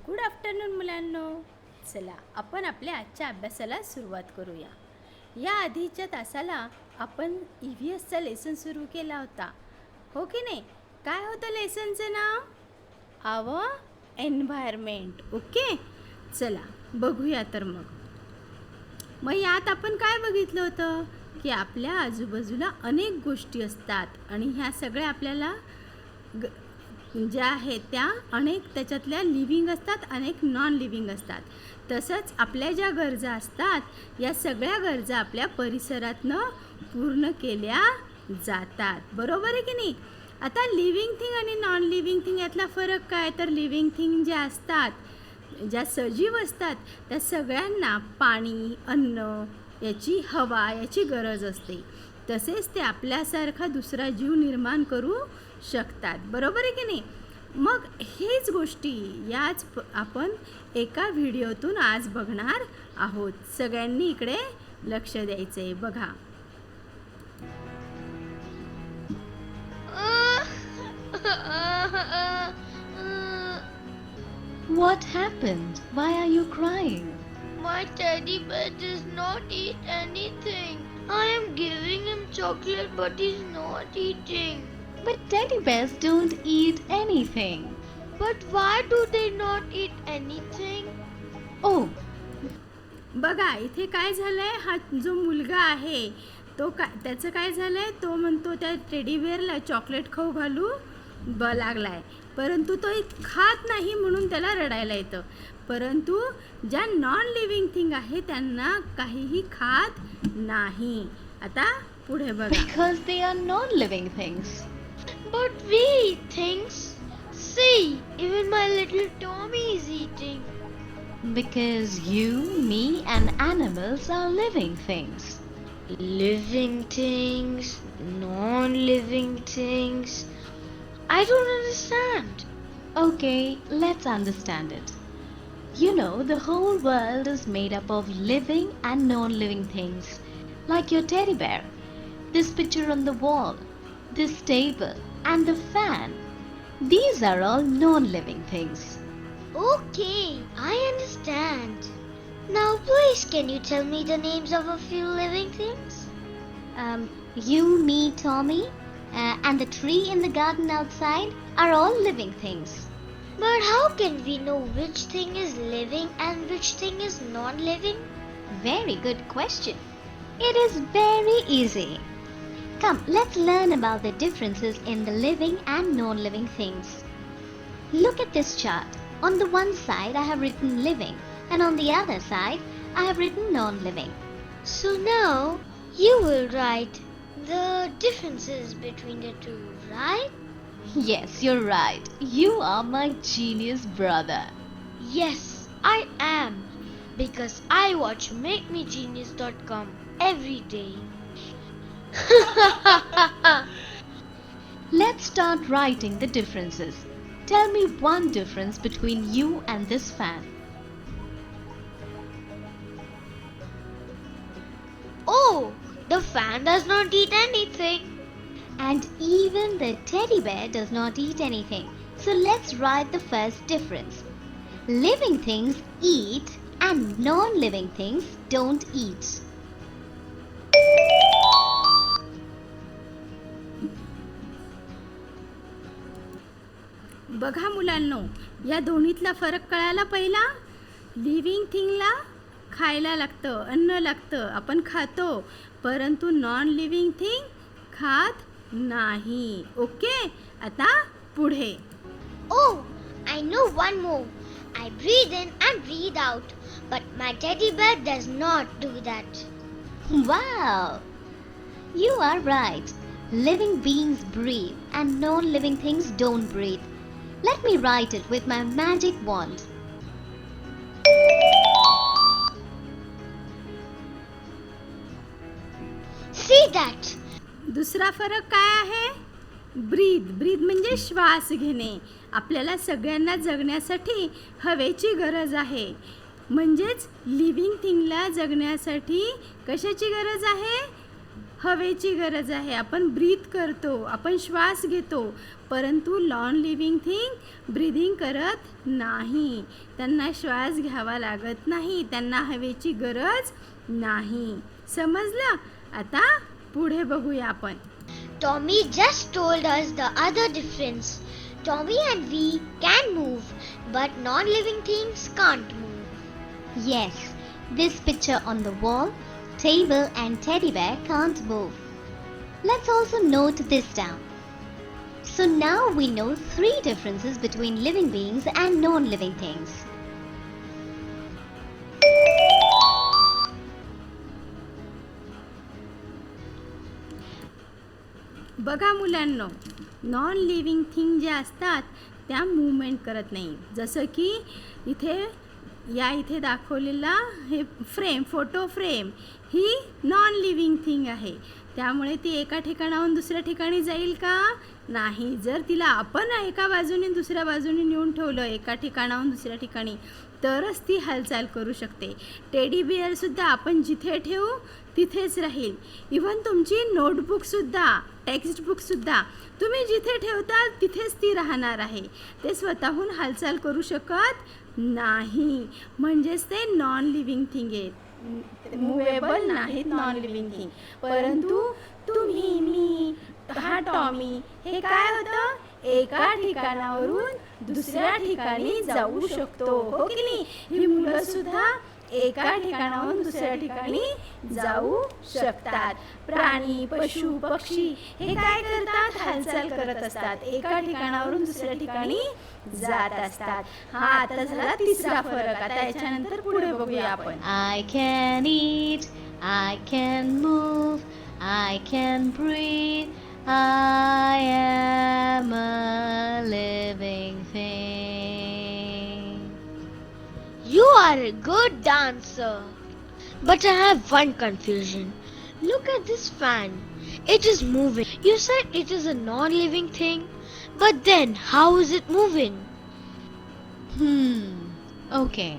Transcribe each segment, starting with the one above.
Good afternoon मुलांनो. चला आपण आपल्या आजच्या अभ्यासाला सुरुवात करूया. या आधीच्या तासाला आपण EVSचा लेसन सुरू केला होता, हो की नाही? काय होतं लेसनचं नाव? आवर एन्व्हायरमेंट. ओके, चला बघूया. तर मग यात आपण काय बघितलं होतं की आपल्या आजूबाजूला अनेक गोष्टी असतात आणि ह्या सगळ्या आपल्याला ज्या आहेत त्या अनेक त्याच्यातल्या लिव्हिंग असतात, अनेक नॉन लिव्हिंग असतात. तसंच आपल्या ज्या गरजा असतात या सगळ्या गरजा आपल्या परिसरातनं पूर्ण केल्या जातात, बरोबर आहे की नाही? आता लिव्हिंग थिंग आणि नॉन लिव्हिंग थिंग यातला फरक काय? तर लिव्हिंग थिंग ज्या असतात, ज्या सजीव असतात त्या सगळ्यांना पाणी, अन्न, याची हवा याची गरज असते. तसेच ते आपल्यासारखा दुसरा जीव निर्माण करू शकतात, बरोबर आहे की नाही? मग हेच गोष्टी याच आपण एका व्हिडिओतून आज बघणार आहोत. सगळ्यांनी इकडे लक्ष द्यायचं आहे. बघा. What happened? Why are you crying? My teddy bear does not eat anything. I am giving him chocolate, but he's not eating. But teddy bears don't eat anything. But why do they not eat anything? Oh, बघा इथे काय झालंय, हा जो मुलगा आहे तो त्याचं काय झालंय, तो म्हणतो त्या टेडी बेअरला चॉकलेट खाऊ घालू लागलाय, परंतु तो खात नाही म्हणून त्याला रडायला येतं. परंतु ज्या नॉन लिव्हिंग थिंग आहे त्यांना काहीही खात नाही. आता पुढे बघा. because they are non-living things. But we eat things. See, even my little Tommy is eating. Because you, me, and animals are living things. Living things, non-living things. I don't understand. Okay, let's understand it. You know, the whole world is made up of living and non-living things. Like your teddy bear, this picture on the wall, this table, and the fan. These are all non-living things. Okay, I understand. Now please can you tell me the names of a few living things? You, me, Tommy, and the tree in the garden outside are all living things. But how can we know which thing is living and which thing is non-living? Very good question. It is very easy. Come, let's learn about the differences in the living and non-living things. Look at this chart. On the one side I have written living, and on the other side I have written non-living. So now you will write the differences between the two, right? Yes, you're right. You are my genius brother. Yes, I am. Because I watch MakeMeGenius.com every day. Let's start writing the differences. Tell me one difference between you and this fan. Oh, the fan does not eat anything. And even the teddy bear does not eat anything. So let's write the first difference. Living things eat and non-living things don't eat. बघा मुलांनो, या दोन्हीतला फरक कळायला पहिला. Living थिंगला खायला लागतं, अन्न लागतं, आपण खातो, परंतु नॉन लिव्हिंग थिंग खात नाही. ओके, आता पुढे. Oh, I know one more. I breathe in and breathe out. But my teddy bear does not do that. Wow! You are right. Living beings breathe and non-living things don't breathe. Let me write it with my magic wand. See that? दुसरा फरक काय आहे? ब्रीद म्हणजे श्वास घेणे. आपल्याला सगळ्यांना जगण्यासाठी हवेची गरज आहे. म्हणजेच लिव्हिंग थिंगला जगण्यासाठी कशाची गरज आहे? हवेची गरज आहे. आपण ब्रीथ करतो, आपण श्वास घेतो, परंतु नॉन लिव्हिंग थिंग ब्रीदिंग करत नाही. त्यांना श्वास घ्यावा लागत नाही, त्यांना हवेची गरज नाही. समजलं? आता पुढे बघूया आपण. Tommy just told us the other difference. Tommy and we can move, but non-living things can't move. Yes, this picture on the wall, table and teddy bear can't move. Let's also note this down. So now we know 3 differences between living beings and non-living things. बघा मुलांनो, non living thing ज्या असतात त्या movement करत नाही. जसं की इथे दाखवलेला हे फोटो फ्रेम ही नॉन लिव्हिंग थिंग आहे. त्यामुळे ती एका ठिकाणाहून दुसऱ्या ठिकाणी जाईल का? नाही. जर तिला आपण एका बाजूने दुसऱ्या बाजूने नेऊन ठेवलं, एका ठिकाणाहून दुसऱ्या ठिकाणी, तरच ती हालचाल करू शकते. टेडी बिअरसुद्धा आपण जिथे ठेवू तिथेच राहील. इव्हन तुमची नोटबुकसुद्धा, टेक्स्टबुकसुद्धा तुम्ही जिथे ठेवता तिथेच ती राहणार आहे. ते स्वतःहून हालचाल करू शकत नाही. म्हणजेच ते नॉन लिव्हिंग थिंग आहेत, मूवेबल नाहीत नॉन लिव्हिंग थिंग. परंतु तुम्ही, मी, हा टॉमी हे काय होतं? एका ठिकाणावरून दुसऱ्या ठिकाणी जाऊ शकतो, हो की नाही? ही मुलं सुद्धा एका ठिकाणाहून दुसऱ्या ठिकाणी जाऊ शकतात. प्राणी, पशु, पक्षी हे काय करतात? हालचाल करत असतात, एका ठिकाणावरून दुसऱ्या ठिकाणी जात असतात. हा आता झाला तिसरा फरक. आता याच्यानंतर पुढे बघूया आपण. I can eat, I can move, I can breathe, I am a living thing. You are a good dancer. But I have one confusion. Look at this fan. It is moving. You said it is a non-living thing. But then, how is it moving? Okay.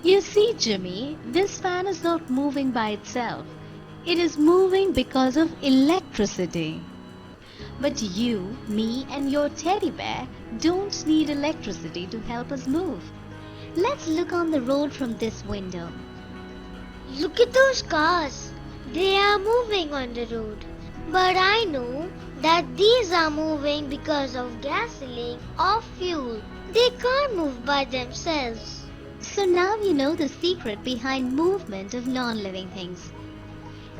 You see, Jimmy, this fan is not moving by itself. It is moving because of electricity. But you, me, and your teddy bear don't need electricity to help us move. Let's look on the road from this window. Look at those cars. They are moving on the road. But I know that these are moving because of gasoline or fuel. They can't move by themselves. So now you know the secret behind movement of non-living things.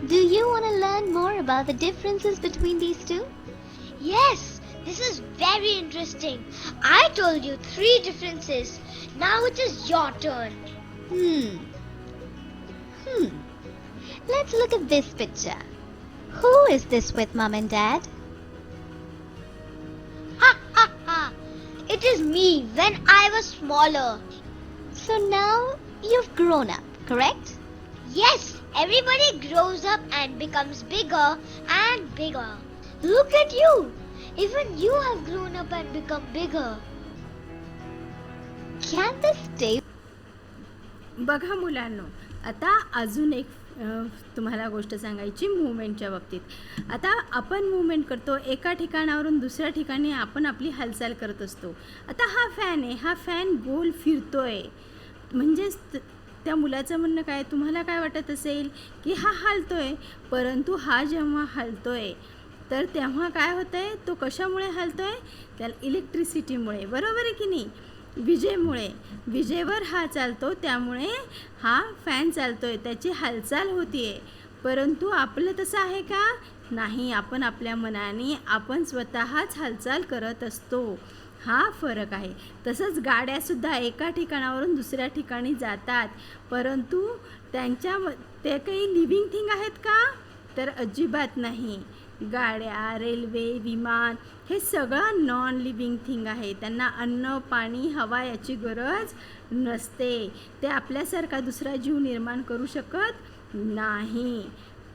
Do you want to learn more about the differences between these two? Yes, this is very interesting. I told you 3 differences. Now it is your turn. Let's look at this picture. Who is this with, Mom and Dad? Ha ha ha! It is me when I was smaller. So now you've grown up, correct? Yes, everybody grows up and becomes bigger and bigger. Look at you! Even you have grown up and become bigger. Can this stay? बघा मुलांनो, आता अजून एक तुम्हाला गोष्ट सांगायची मूवमेंटच्या बाबतीत. आता आपण मूवमेंट करतो, एका ठिकाणावरून दुसऱ्या ठिकाणी आपण आपली हालचाल करत असतो. आता हा फॅन आहे, हा फॅन गोल फिरतोय. म्हणजेच त्या मुलाचं म्हणणं काय, तुम्हाला काय वाटत असेल की हा हालतोय, परंतु हा जेव्हा हालतोय तर तेव्हा काय होतं आहे, तो कशामुळे हालतोय? त्याला इलेक्ट्रिसिटीमुळे, बरोबर आहे की नाही? विजेमुळे, विजेवर हा चालतो, त्यामुळे हा फॅन चालतोय, त्याची हालचाल होतीये. परंतु आपलं तसं आहे का? नाही. आपण आपल्या मनाने आपण स्वतःच हालचाल करत असतो. हा फरक आहे. तसंच गाड्यासुद्धा एका ठिकाणावरून दुसऱ्या ठिकाणी जातात, परंतु ते काही लिव्हिंग थिंग आहेत का? तर अजिबात नाही. गाड्या, रेल्वे, विमान हे सगळं नॉन लिव्हिंग थिंग आहे. त्यांना अन्न, पाणी, हवा याची गरज नसते. ते आपल्यासारखा दुसरा जीव निर्माण करू शकत नाही.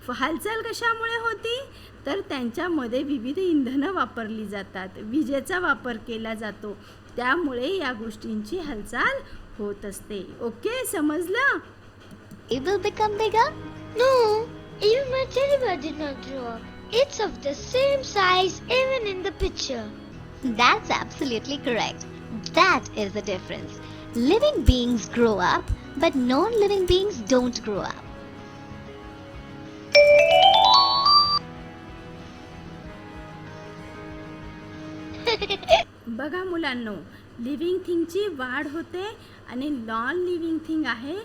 हालचाल कशामुळे होती? तर त्यांच्यामध्ये विविध इंधनं वापरली जातात, विजेचा वापर केला जातो, त्यामुळे या गोष्टींची हालचाल होत असते. ओके, समजलं? It will become bigger? No, Even my teddy bear did not grow up. It's of the same size even in the picture. That's absolutely correct. That is the difference. Living beings grow up, but non-living beings don't grow up. बघा मुलांनो, living थिंगची वाढ होते आणि non living thing आहे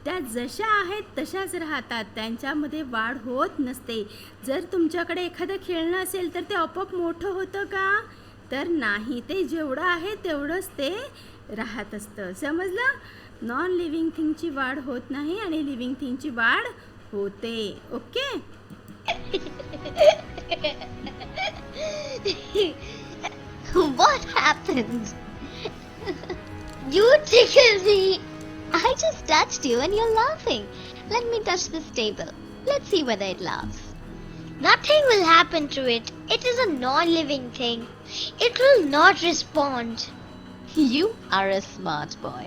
त्या जशा आहेत तशाच राहतात, त्यांच्यामध्ये वाढ होत नसते. जर तुमच्याकडे एखादं खेळणं असेल तर ते आपोआप मोठं होतं का? तर नाही, ते जेवढं आहे तेवढंच ते राहत असतं. समजलं? नॉन लिव्हिंग थिंगची वाढ होत नाही आणि लिव्हिंग थिंगची वाढ होते. Okay. What happened? You tickled me. I just touched you and you're laughing. Let me touch this table. Let's see whether it laughs. Nothing will happen to it. It is a non-living thing. It will not respond. You are a smart boy.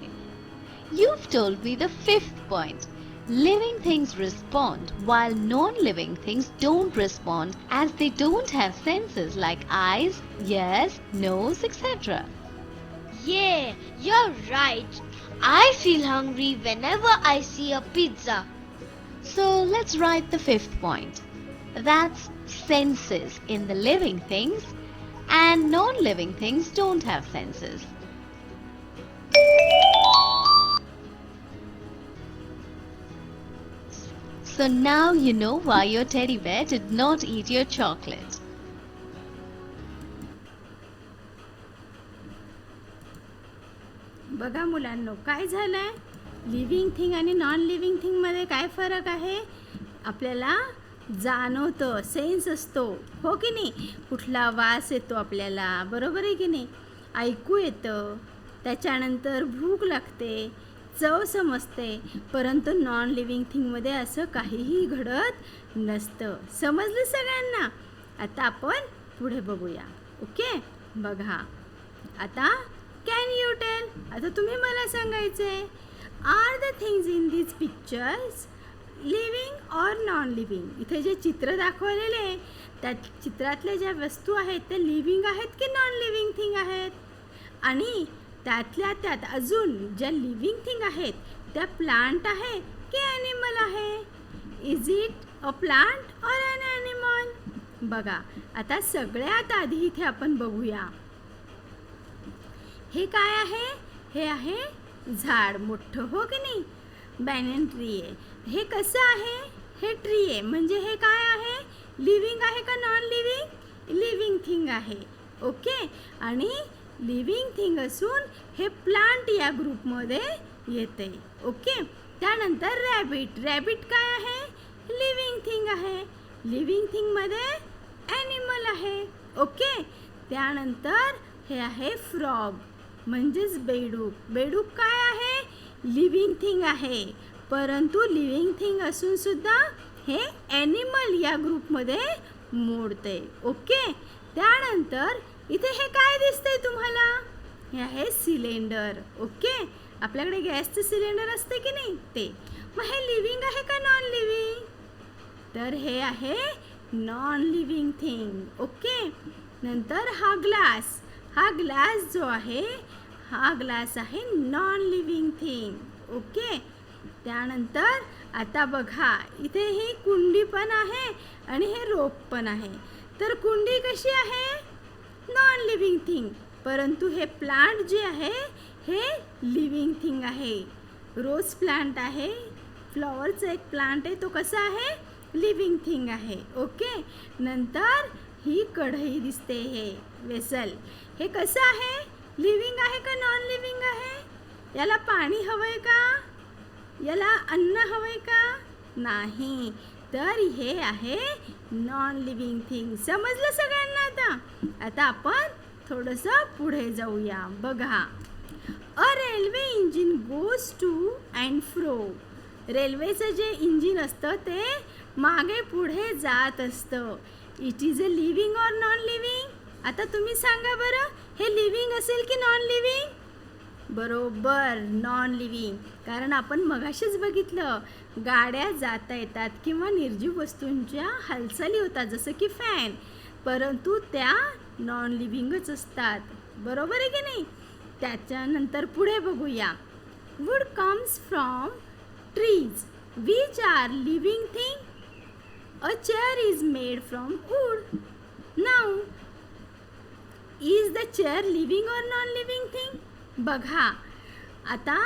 You've told me the fifth point. Living things respond while non-living things don't respond as they don't have senses like eyes, ears, nose, etc. Yeah, you're right. I feel hungry whenever I see a pizza. So let's write the fifth point. That's senses in the living things and non-living things don't have senses. So now you know why your teddy bear did not eat your chocolate. बघा मुलांनो, काय झालंय? Living thing आणि non living थिंगमध्ये काय फरक आहे? आपल्याला जाणवतं, सेन्स असतो, हो की नाही? कुठला वास येतो आपल्याला, बरोबर आहे की नाही? ऐकू येतं, त्याच्यानंतर भूक लागते, चव समजते. परंतु नॉन लिव्हिंग थिंगमध्ये असं काहीही घडत नसतं. समजलं सगळ्यांना? आता आपण पुढे बघूया. ओके. बघा आता, कॅन यू टेल, आता तुम्ही मला सांगायचे, are the things in these pictures living or non living? इथे जे चित्र दाखवलेले त्या चित्रातल्या ज्या वस्तू आहेत त्या लिव्हिंग आहेत की नॉन लिव्हिंग थिंग आहेत? आणि त्यातल्या त्यात अजून ज्या लिव्हिंग थिंग आहेत त्या प्लांट आहे की ॲनिमल आहे? Is it a plant or an animal? बघा आता सगळ्यात आधी इथे आपण बघूया, हे काय आहे? हे आहे झाड मोठं, हो की नाही? बॅनन ट्री आहे. हे कसं आहे? हे ट्री आहे, म्हणजे हे काय आहे? लिव्हिंग आहे का नॉन लिव्हिंग? लिव्हिंग थिंग आहे. ओके. आणि लिव्हिंग थिंग असून हे प्लांट या ग्रुपमध्ये येते. ओके. त्यानंतर रॅबिट. रॅबिट काय आहे? लिव्हिंग थिंग आहे. लिव्हिंग थिंगमध्ये ॲनिमल आहे. ओके. त्यानंतर हे आहे फ्रॉग, म्हणजेच बेडूक. बेडूक काय आहे? लिव्हिंग थिंग आहे, परंतु लिव्हिंग थिंग असून सुद्धा हे ॲनिमल या ग्रुपमध्ये मोडते. ओके. त्यानंतर इथे हे काय दिसतंय तुम्हाला? हे आहे सिलेंडर. ओके. आपल्याकडे गॅसचं सिलेंडर असते की नाही ते. मग हे लिव्हिंग आहे का नॉन लिव्हिंग? तर हे आहे नॉन लिव्हिंग थिंग. ओके. नंतर हा ग्लास. हा ग्लास जो आहे हा ग्लास आहे नॉन लिव्हिंग थिंग. ओके. त्यानंतर आता बघा इथे ही कुंडी पण आहे आणि हे रोप पण आहे. तर कुंडी कशी आहे? नॉन लिव्हिंग थिंग, परंतु हे प्लांट जे आहे हे लिव्हिंग थिंग आहे. रोज प्लांट आहे, फ्लॉवरचा एक प्लांट आहे, तो कसा आहे? लिव्हिंग थिंग आहे. ओके. नंतर ही कढई दिसते, हे वेसल, हे कसं आहे? लिव्हिंग आहे का नॉन लिव्हिंग आहे? याला पाणी हवंय का? याला अन्न हवंय का? नाही. तर हे आहे नॉन लिव्हिंग थिंग. समजलं सगळ्यांना? आता आपण थोडंसं पुढे जाऊया. बघा, a railway engine goes to and fro. रेल्वेचं जे इंजिन असतं ते मागे पुढे जात असतं. It is a living or non living? आता तुम्ही सांगा बरं, हे लिव्हिंग असेल की नॉन लिव्हिंग? बरोबर, नॉन लिव्हिंग. कारण आपण मगाशीच बघितलं, गाड्या जाता येतात किंवा निर्जीव वस्तूंच्या हालचाली होतात जसं की फॅन, परंतु त्या नॉन लिव्हिंगच असतात. बरोबर आहे की नाही? त्याच्यानंतर पुढे बघूया. Wood comes from trees which are living thing. A chair is made from wood. Now is the chair living or non living thing. बघा आता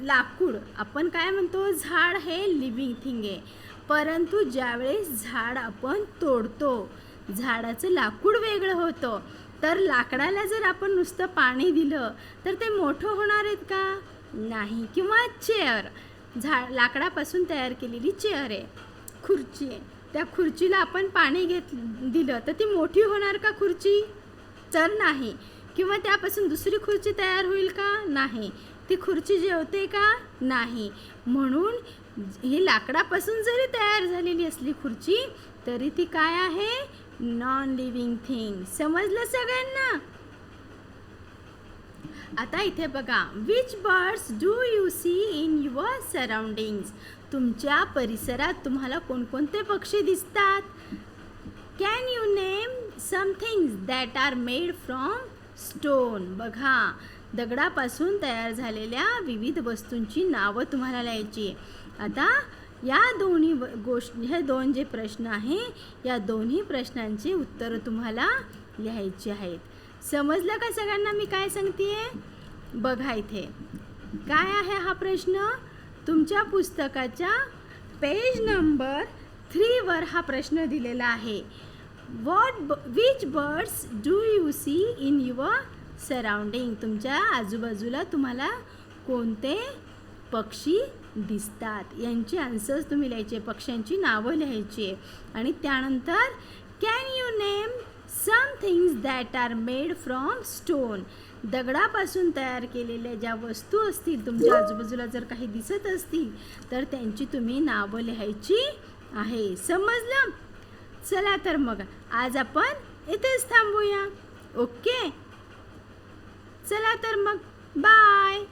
लाकूड आपण काय म्हणतो, झाड हे लिव्हिंग थिंग आहे, परंतु ज्यावेळेस झाड आपण तोडतो झाडाचं लाकूड वेगळं होतं. तर लाकडाला जर आपण नुसतं पाणी दिलं तर ते मोठं होणार आहेत का? नाही. किंवा चेअर, लाकडापासून तयार केलेली चेअर आहे, खुर्ची आहे, त्या खुर्चीला आपण पाणी दिलं तर ती मोठी होणार का खुर्ची? तर नाही. किंवा त्यापासून दुसरी खुर्ची तयार होईल का? नाही. ती खुर्ची जेवते का? नाही. म्हणून ही लाकडापासून जरी तयार झालेली असली खुर्ची तरी ती काय आहे? Non living thing. समजलं सगळ्यांना? आता इथे बघा, which birds do you see in your surroundings. तुमच्या परिसरात तुम्हाला कोणकोणते पक्षी दिसतात? Can you name some things that are made from stone. बघा, दगडापासून तयार झालेल्या विविध वस्तूंची नावं तुम्हाला लिहायची. आता या दोन्ही हे दोन जे प्रश्न आहे या दोन्ही प्रश्नांची उत्तरं तुम्हाला लिहायची आहेत. समजलं का सगळ्यांना मी काय सांगतेय? बघा इथे काय आहे हा प्रश्न. तुमच्या पुस्तकाच्या पेज नंबर 3 वर हा प्रश्न दिलेला आहे. Which birds do you see in your surrounding. तुमच्या आजूबाजूला तुम्हाला कोणते पक्षी दिसतात यांची आन्सर्स तुम्ही लिहायचे, पक्ष्यांची नावं लिहायची. आणि त्यानंतर can you name some things that are made from stone. दगडापासून तयार केलेल्या ज्या वस्तू असतील तुमच्या आजूबाजूला जर काही दिसत असतील तर त्यांची तुम्ही नावं लिहायची आहे. समजलं? चला तर मग आज आपण इथेच थांबूया. ओके, चला तर मग बाय.